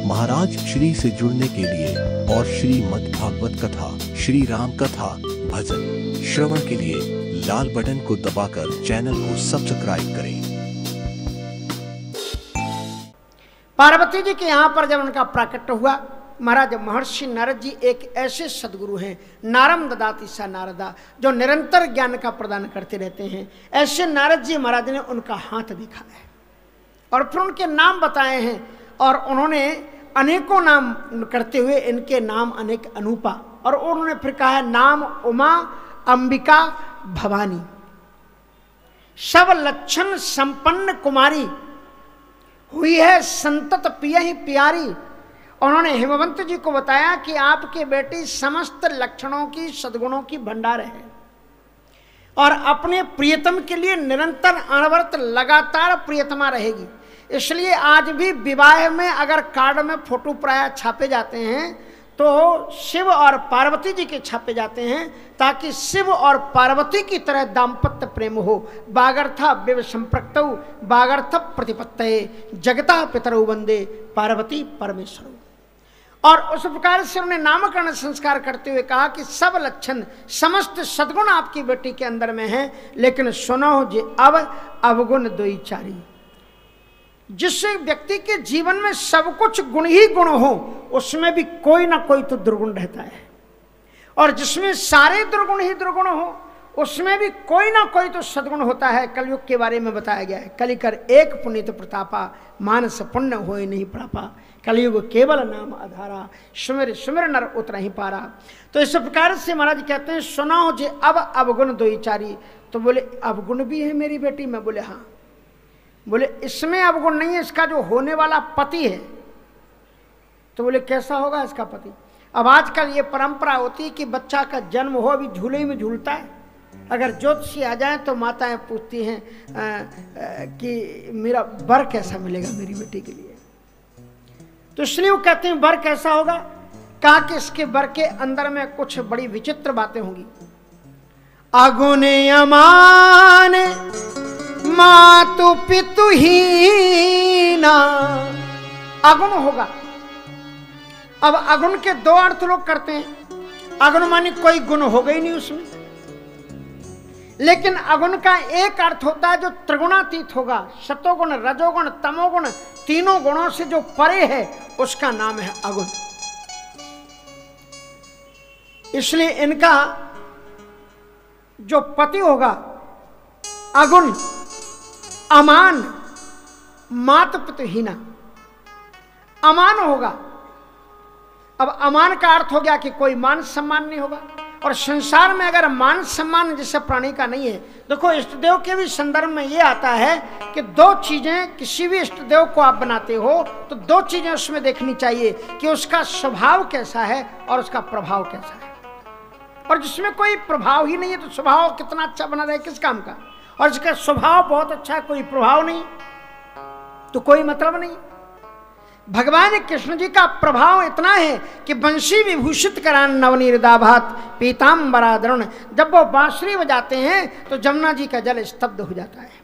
महाराज श्री से जुड़ने के लिए और श्रीमद् भागवत कथा, श्री राम कथा, भजन श्रवण के लिए लाल बटन को दबाकर चैनल को सब्सक्राइब करें। पार्वती जी के यहाँ पर जब उनका प्राकट्य हुआ, महाराज महर्षि नारद जी एक ऐसे सदगुरु हैं, नारम ददाति सा नारदा, जो निरंतर ज्ञान का प्रदान करते रहते हैं। ऐसे नारद जी महाराज ने उनका हाथ देखा है और फिर उनके नाम बताए हैं, और उन्होंने अनेकों नाम करते हुए इनके नाम अनेक अनूपा, और उन्होंने फिर कहा है नाम उमा अंबिका भवानी, सब लक्षण संपन्न कुमारी, हुई है संतत पिया ही प्यारी। उन्होंने हिमवंत जी को बताया कि आपकी बेटी समस्त लक्षणों की सद्गुणों की भंडार है और अपने प्रियतम के लिए निरंतर अनवरत लगातार प्रियतमा रहेगी। इसलिए आज भी विवाह में अगर कार्ड में फोटो प्राय छापे जाते हैं तो शिव और पार्वती जी के छापे जाते हैं, ताकि शिव और पार्वती की तरह दाम्पत्य प्रेम हो। बागर्था विव संप्रक्तौ बागर्थ प्रतिपत्तये जगता पितरौ वंदे पार्वती परमेश्वरौ। और उस प्रकार से उन्होंने नामकरण संस्कार करते हुए कहा कि सब लक्षण समस्त सद्गुण आपकी बेटी के अंदर में है, लेकिन सुनो जे अब अवगुण दोई चारी। जिस व्यक्ति के जीवन में सब कुछ गुण ही गुण हो, उसमें भी कोई ना कोई तो दुर्गुण रहता है, और जिसमें सारे दुर्गुण ही दुर्गुण हो, उसमें भी कोई ना कोई तो सद्गुण होता है। कलयुग के बारे में बताया गया है, कलिकर एक पुनीत प्रतापा, मानस पुण्य होए नहीं प्रापा, कलयुग केवल नाम आधारा, सुमिर सुमिर नर उतर ही पारा। तो इस प्रकार से महाराज कहते हैं सुनाओ जे अब अवगुण दो चारी। तो बोले अवगुण भी है मेरी बेटी में? बोले हाँ। बोले इसमें अवगुण नहीं है, इसका जो होने वाला पति है। तो बोले कैसा होगा इसका पति? अब आजकल ये परंपरा होती है कि बच्चा का जन्म हो, अभी झूले में झूलता है, अगर ज्योतिषी आ जाए तो माताएं पूछती हैं कि मेरा वर कैसा मिलेगा मेरी बेटी के लिए। तो इसलिए वो कहते हैं वर कैसा होगा? कहा कि इसके वर के अंदर में कुछ बड़ी विचित्र बातें होंगी। अगुण अमान मातु पितु हीना, अगुण होगा। अब अगुण के दो अर्थ लोग करते हैं। अगुण मानी कोई गुण होगा ही नहीं उसमें, लेकिन अगुण का एक अर्थ होता है जो त्रिगुणातीत होगा, सतोगुण रजोगुण तमोगुण, तीनों गुणों से जो परे है, उसका नाम है अगुण। इसलिए इनका जो पति होगा अगुण अमान मात पितुहीना, अमान होगा। अब अमान का अर्थ हो गया कि कोई मान सम्मान नहीं होगा, और संसार में अगर मान सम्मान जैसे प्राणी का नहीं है। देखो इष्ट देव के भी संदर्भ में ये आता है कि दो चीजें, किसी भी इष्ट देव को आप बनाते हो तो दो चीजें उसमें देखनी चाहिए कि उसका स्वभाव कैसा है और उसका प्रभाव कैसा है। और जिसमें कोई प्रभाव ही नहीं है तो स्वभाव कितना अच्छा बना रहे किस काम का, और जिसका स्वभाव बहुत अच्छा है कोई प्रभाव नहीं तो कोई मतलब नहीं। भगवान कृष्ण जी का प्रभाव इतना है कि बंशी विभूषित करान नवनीरदाभात पीताम्बराधरण, जब वो बांसुरी बजाते हैं तो जमुना जी का जल स्तब्ध हो जाता है,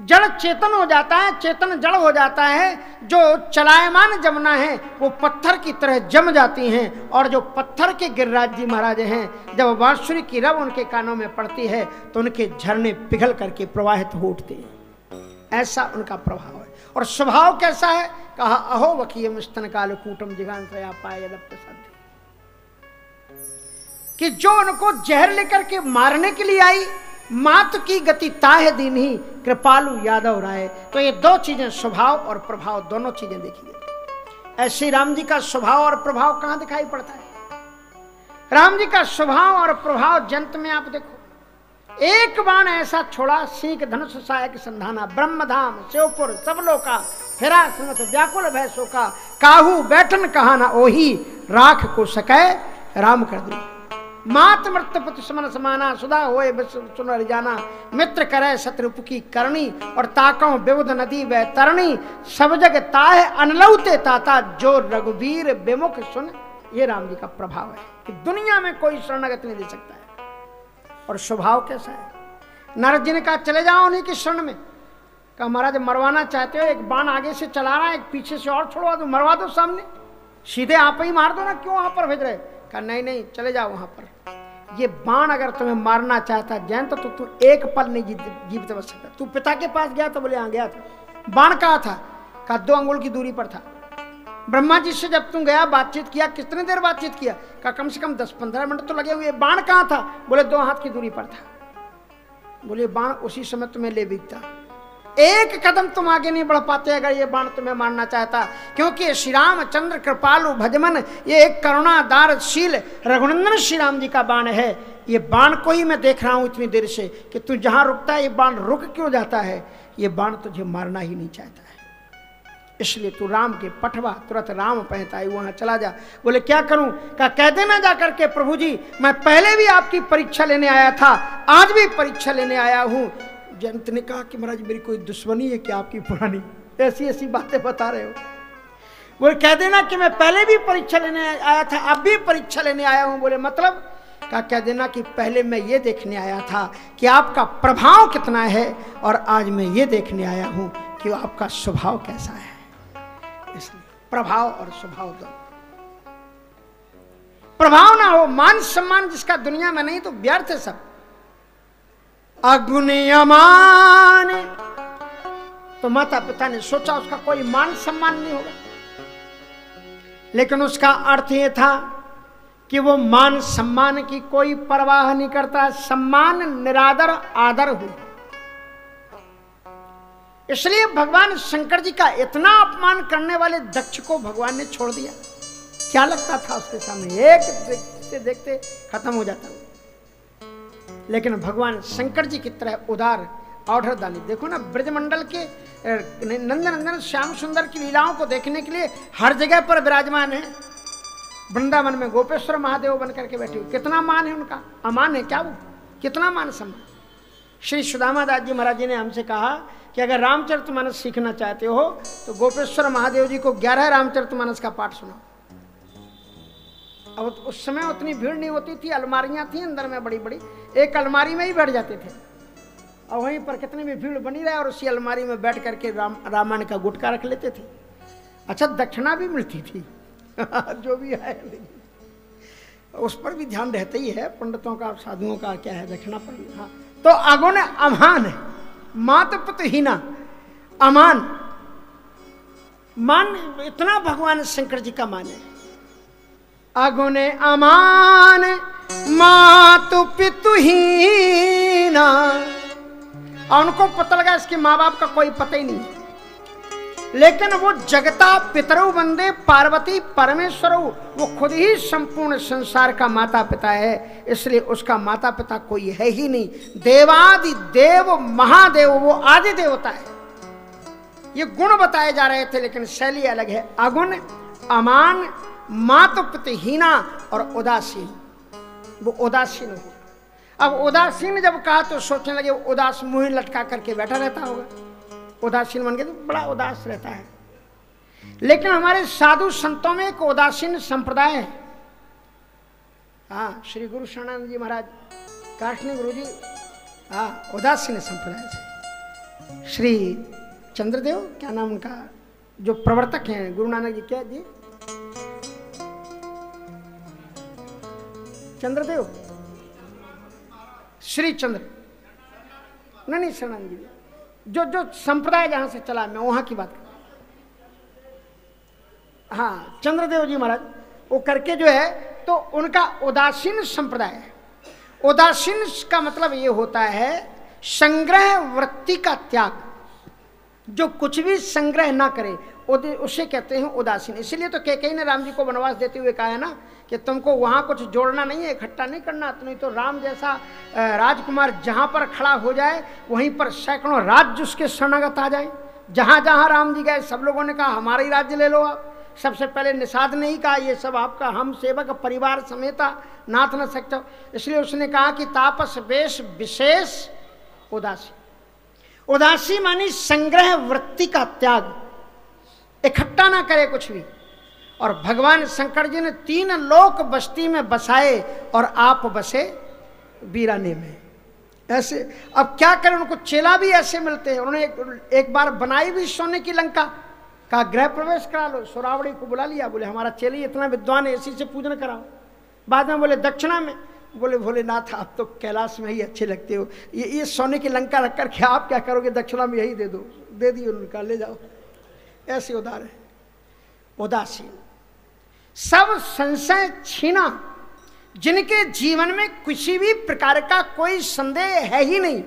जड़ चेतन हो जाता है, चेतन जड़ हो जाता है। जो चलायमान जमुना है वो पत्थर की तरह जम जाती हैं, और जो पत्थर के गिरिराज जी महाराज हैं, जब बांसुरी की रव उनके कानों में पड़ती है तो उनके झरने पिघल करके प्रवाहित हो उठते हैं। ऐसा उनका प्रभाव है। और स्वभाव कैसा है? कहा अहो वकीयम स्तन काल कूटम जिगांसया पाए कि जो उनको जहर लेकर के मारने के लिए आई, मात की गति ताहे दीन ही कृपालु यादव राय। तो ये दो चीजें, स्वभाव और प्रभाव, दोनों चीजें देखिए। ऐसे राम जी का स्वभाव और प्रभाव कहां दिखाई पड़ता है? राम जी का स्वभाव और प्रभाव जंत में आप देखो, एक बाण ऐसा छोड़ा, सीख धनुष सहायक संधाना, ब्रह्मधाम शिवपुर सब लोका, फिरा सुनत व्याकुल भय शोका, काहू बैठन कहाना ओही, राख को सकै राम कर दे। मात मृत पुत्र समन समाना, सुधा होए सुन जाना, मित्र करे शत्रुप की करणी, और ताकौ विबुध नदी वह तरणी, सब जग ताहे अनलौते ताता, जो रघुवीर विमुख सुन। ये राम जी का प्रभाव है कि दुनिया में कोई शरणागति नहीं दे सकता है। और स्वभाव कैसा है? नारद जी ने कहा चले जाओ उन्हीं की शरण में, कहा महाराज मरवाना चाहते हो, एक बाण आगे से चला रहा है, एक पीछे से और छोड़वा दो, मरवा दो सामने, सीधे आप ही मार दो ना, क्यों वहां पर भेज रहे? कहा नहीं नहीं चले जाओ वहां पर, ये बाण अगर तुम्हें मारना चाहता जैन तो तू एक पल नहीं जीवित बच सकता। तू पिता के पास गया तो बोले हाँ गया था। बाण कहाँ था? कहा 2 अंगुल की दूरी पर था। ब्रह्मा जी से जब तुम गया बातचीत किया, कितने देर बातचीत किया? कहा कम से कम 10-15 मिनट तो लगे हुए। बाण कहाँ था? बोले 2 हाथ की दूरी पर था। बोले बाण उसी समय तुम्हें ले बीतता, एक कदम तुम आगे नहीं बढ़ पाते अगर ये बाण तुम्हें मारना चाहता, क्योंकि श्री रामचंद्र कृपालु भजमन, ये एक करुणादारशील रघुनंदन श्री राम जी का बाण है। ये बाण को ही मैं देख रहा हूं इतनी देर से कि तू जहां रुकता है ये बाण रुक क्यों जाता है? ये बाण तुझे मारना ही नहीं चाहता है, इसलिए तू राम के पठवा तुरंत राम पहनता है वहां चला जा। बोले क्या करूं? का कह देना जा करके प्रभु जी मैं पहले भी आपकी परीक्षा लेने आया था, आज भी परीक्षा लेने आया हूं। जयंत ने कहा कि महाराज मेरी कोई दुश्मनी है क्या आपकी पुरानी, ऐसी ऐसी बातें बता रहे हो? बोले कह देना कि मैं पहले भी परीक्षा लेने आया था, अब भी परीक्षा लेने आया हूं। बोले मतलब? का कह देना कि पहले मैं ये देखने आया था कि आपका प्रभाव कितना है, और आज मैं ये देखने आया हूं कि आपका स्वभाव कैसा है। इसलिए प्रभाव और स्वभाव दो, प्रभाव ना हो, मान सम्मान जिसका दुनिया में नहीं तो व्यर्थ है सब। अगुण अमान, तो माता पिता ने सोचा उसका कोई मान सम्मान नहीं होगा, लेकिन उसका अर्थ यह था कि वो मान सम्मान की कोई परवाह नहीं करता, सम्मान निरादर आदर हो। इसलिए भगवान शंकर जी का इतना अपमान करने वाले दक्ष को भगवान ने छोड़ दिया। क्या लगता था उसके सामने? एक देखते देखते खत्म हो जाता, लेकिन भगवान शंकर जी की तरह उदार औढ़ दानी। देखो ना ब्रजमंडल के नंदनंदन श्याम सुंदर की लीलाओं को देखने के लिए हर जगह पर विराजमान है। वृंदावन में गोपेश्वर महादेव बन करके बैठे हुए, कितना मान है उनका, अमान है क्या वो? कितना मान सम्मान। श्री सुदामा दास जी महाराज जी ने हमसे कहा कि अगर रामचरितमानस सीखना चाहते हो तो गोपेश्वर महादेव जी को 11 रामचरितमानस का पाठ सुनाओ। अब उस समय उतनी भीड़ नहीं होती थी, अलमारियां थी अंदर में बड़ी बड़ी, एक अलमारी में ही बैठ जाते थे और वहीं पर कितनी भी भीड़ बनी रहे और उसी अलमारी में बैठ करके रामायण का गुटका रख लेते थे। अच्छा दक्षिणा भी मिलती थी जो भी है, उस पर भी ध्यान रहता ही है पंडितों का साधुओं का, क्या है दक्षिणा पर भी। हाँ तो अगुण अमान है, मात पुतहीना अमान, मान इतना भगवान शंकर जी का मान है। अगुण अमान मातु पितुहीना, और उनको पता लगा इसके माँ बाप का कोई पता ही नहीं है, लेकिन वो जगता पितरौ वंदे पार्वती परमेश्वरौ, वो खुद ही संपूर्ण संसार का माता पिता है, इसलिए उसका माता पिता कोई है ही नहीं। देवादि देव महादेव, वो आदि देवता है। ये गुण बताए जा रहे थे लेकिन शैली अलग है। अगुण अमान मातु पितहीना और उदासीन, वो उदासीन हो। अब उदासीन जब कहा तो सोचने लगे उदास मुंह लटका करके बैठा रहता होगा, उदासीन बन गया तो बड़ा उदास रहता है। लेकिन हमारे साधु संतों में एक उदासीन संप्रदाय है। हाँ श्री गुरु शरणानंद जी महाराज काठनी गुरु जी, हाँ उदासीन संप्रदाय से। श्री चंद्रदेव क्या नाम उनका, जो प्रवर्तक हैं गुरु नानक जी, क्या जी चंद्रदेव, श्री चंद्र नहीं शरणानंद जी, जो जो संप्रदाय जहां से चला मैं वहां की बात कर, हाँ चंद्रदेव जी महाराज, वो करके जो है तो उनका उदासीन संप्रदाय है। उदासीन का मतलब ये होता है संग्रह वृत्ति का त्याग, जो कुछ भी संग्रह ना करे उसे कहते हैं उदासीन। इसीलिए तो कैकेयी ने राम जी को वनवास देते हुए कहा है ना कि तुमको वहां कुछ जोड़ना नहीं है, इकट्ठा नहीं करना, नहीं तो राम जैसा राजकुमार जहां पर खड़ा हो जाए वहीं पर सैकड़ों राज्य उसके शरणागत आ जाए। जहां जहां राम जी गए सब लोगों ने कहा हमारा ही राज्य ले लो आप। सबसे पहले निषाद ने ही कहा ये सब आपका, हम सेवक परिवार समेता नाथ न सकते। इसलिए उसने कहा कि तापस वेश विशेष उदासी। उदासी मानी संग्रह वृत्ति का त्याग, इकट्ठा ना करे कुछ भी। और भगवान शंकर जी ने 3 लोक बस्ती में बसाए और आप बसे वीराने में। ऐसे अब क्या करें, उनको चेला भी ऐसे मिलते हैं। उन्होंने एक बार बनाई भी सोने की लंका, कहा गृह प्रवेश करा लो, सोरावड़ी को बुला लिया, बोले हमारा चेली इतना विद्वान है, इसी से पूजन कराओ। बाद में बोले दक्षिणा में, बोले भोलेनाथ आप तो कैलाश में ही अच्छे लगते हो, ये सोने की लंका रख कर के आप क्या करोगे, दक्षिणा में यही दे दो, दे दिए उनका, ले जाओ। ऐसे उदार है, उदासीन, सब संशय छीना, जिनके जीवन में किसी भी प्रकार का कोई संदेह है ही नहीं,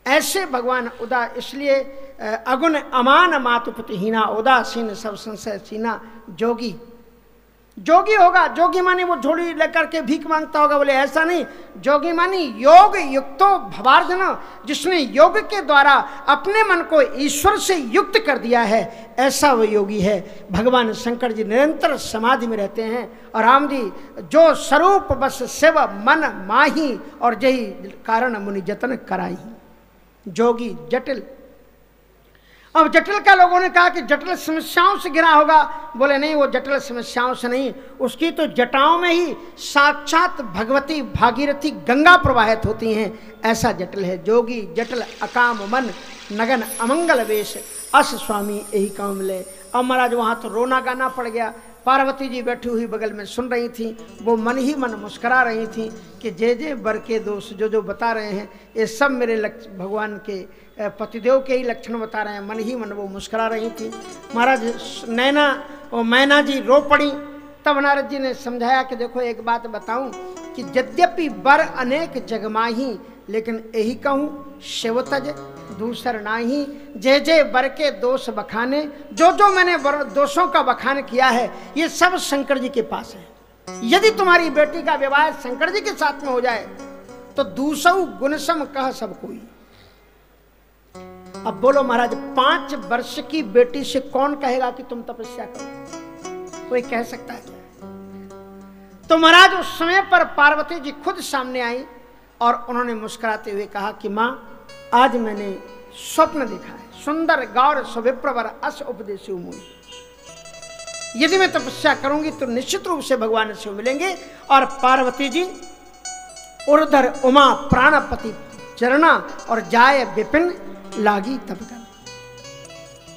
ऐसे भगवान उदा। इसलिए अगुण अमान मातुपतिहीना, उदासीन सब संशय छीना। जोगी, जोगी होगा, जोगी मानी वो झोली लेकर के भीख मांगता होगा, बोले ऐसा नहीं। जोगी मानी योग युक्तो भवार्जन, जिसने योग के द्वारा अपने मन को ईश्वर से युक्त कर दिया है, ऐसा वो योगी है। भगवान शंकर जी निरंतर समाधि में रहते हैं। और राम जी, जो स्वरूप बस शिव मन माही, और जही कारण मुनि जतन कराई। जोगी जटिल, अब जटिल का लोगों ने कहा कि जटिल समस्याओं से घिरा होगा, बोले नहीं, वो जटिल समस्याओं से नहीं, उसकी तो जटाओं में ही साक्षात भगवती भागीरथी गंगा प्रवाहित होती हैं, ऐसा जटिल है। जोगी जटिल अकाम मन, नगन अमंगल वेश, अस स्वामी यही काम ले। अब महाराज वहाँ तो रोना गाना पड़ गया। पार्वती जी बैठी हुई बगल में सुन रही थी, वो मन ही मन मुस्करा रही थी कि जे बर के दोष जो जो बता रहे हैं, ये सब मेरे भगवान के पतिदेव के ही लक्षण बता रहे हैं। मन ही मन वो मुस्करा रही थी। महाराज नैना और मैना जी रो पड़ी। तब नारद जी ने समझाया कि देखो एक बात बताऊं कि यद्यपि बर अनेक जगमाही, लेकिन यही कहूँ शिव तज दूसर नाही। जे जे बर के दोष बखाने, जो जो मैंने दोषों का बखान किया है, ये सब शंकर जी के पास है। यदि तुम्हारी बेटी का विवाह शंकर जी के साथ में हो जाए तो दूसऊ गुणसम कह सब कोई। अब बोलो महाराज, 5 वर्ष की बेटी से कौन कहेगा कि तुम तपस्या करो? कोई कह सकता है क्या? तो महाराज उस समय पर पार्वती जी खुद सामने आई और उन्होंने मुस्कुराते हुए कहा कि मां, आज मैंने स्वप्न देखा है, सुंदर गौर सुविप्रवर अस उपदेशु मुनि। यदि मैं तपस्या करूंगी तो निश्चित रूप से भगवान से मिलेंगे। और पार्वती जी उर्धर उमा प्राणपति चरणा, और जाय विपिन लागी तब कर।